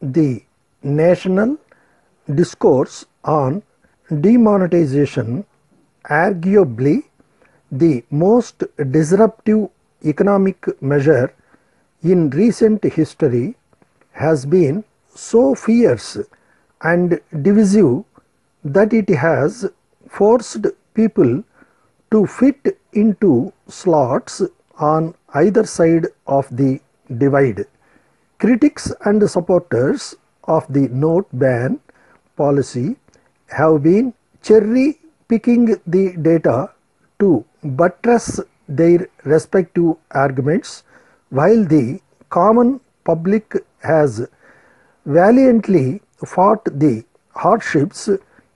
the national discourse on demonetization, arguably the most disruptive economic measure in recent history, has been so fierce and divisive that it has forced people to fit into slots on either side of the divide. Critics and supporters of the note ban policy have been cherry picking the data to buttress their respective arguments, while the common public has valiantly fought the hardships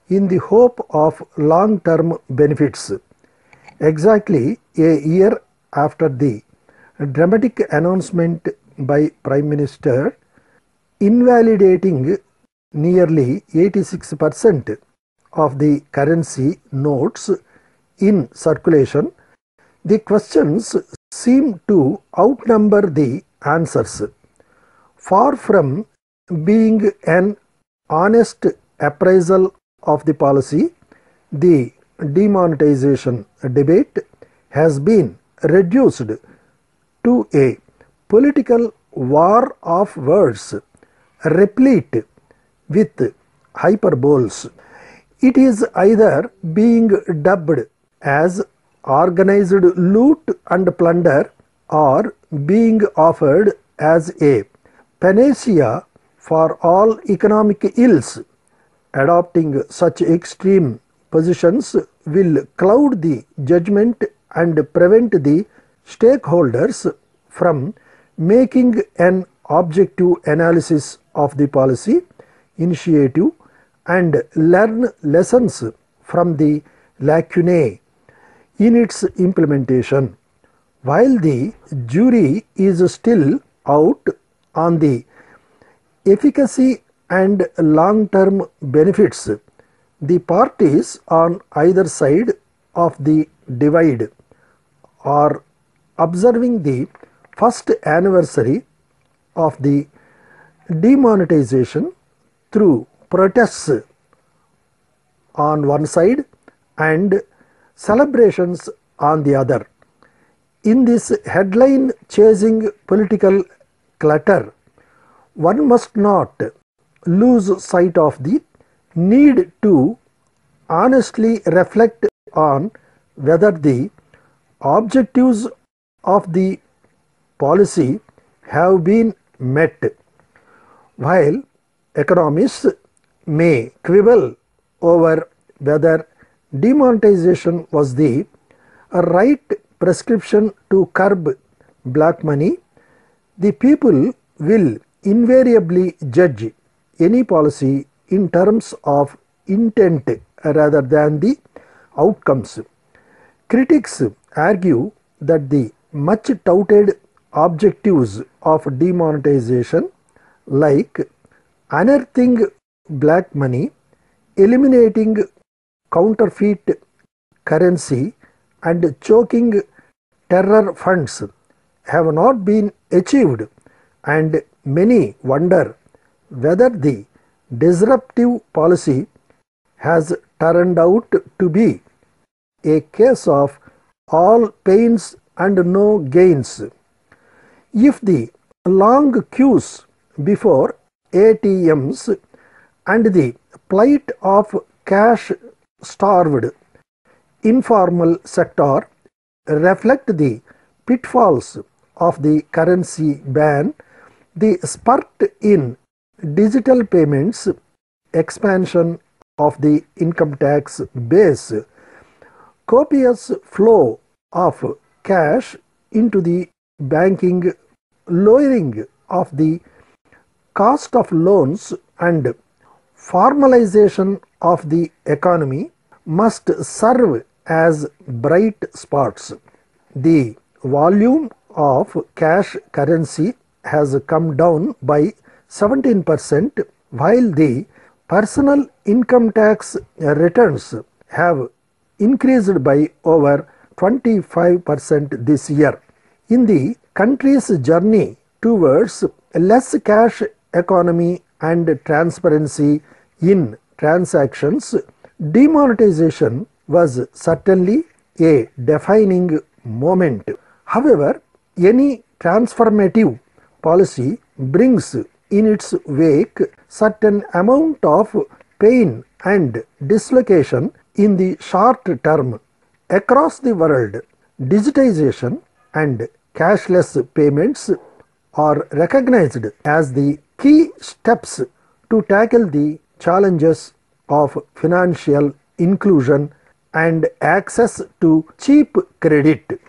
in the hope of long-term benefits. Exactly a year after the dramatic announcement by Prime Minister invalidating nearly 86% of the currency notes in circulation, the questions seem to outnumber the answers. Far from being an honest appraisal of the policy, the demonetization debate has been reduced to a political war of words replete with hyperboles. It is either being dubbed as organized loot and plunder or being offered as a panacea for all economic ills. Adopting such extreme positions will cloud the judgment and prevent the stakeholders from making an objective analysis of the policy initiative and learn lessons from the lacunae in its implementation. While the jury is still out on the efficacy and long-term benefits, the parties on either side of the divide are observing the first anniversary of the demonetization through protests on one side and celebrations on the other. In this headline-chasing political clutter, one must not lose sight of the need to honestly reflect on whether the objectives of the policy have been met. While economists may quibble over whether demonetization was the right prescription to curb black money, the people will invariably judge any policy in terms of intent rather than the outcomes. Critics argue that the much touted objectives of demonetization, like unearthing black money, eliminating counterfeit currency, and choking terror funds, have not been achieved, and many wonder whether the disruptive policy has turned out to be a case of all pains and no gains. If the long queues before ATMs and the plight of cash-starved informal sector reflect the pitfalls of the currency ban, the spurt in digital payments, expansion of the income tax base, copious flow of cash into the banking, lowering of the cost of loans, and formalization of the economy must serve as bright spots. The volume of cash currency has come down by 17%, while the personal income tax returns have increased by over 25% this year. In the country's journey towards a less cash economy and transparency in transactions, demonetization was certainly a defining moment. However, any transformative policy brings in its wake certain amount of pain and dislocation in the short term. Across the world, digitization and cashless payments are recognized as the key steps to tackle the challenges of financial inclusion and access to cheap credit.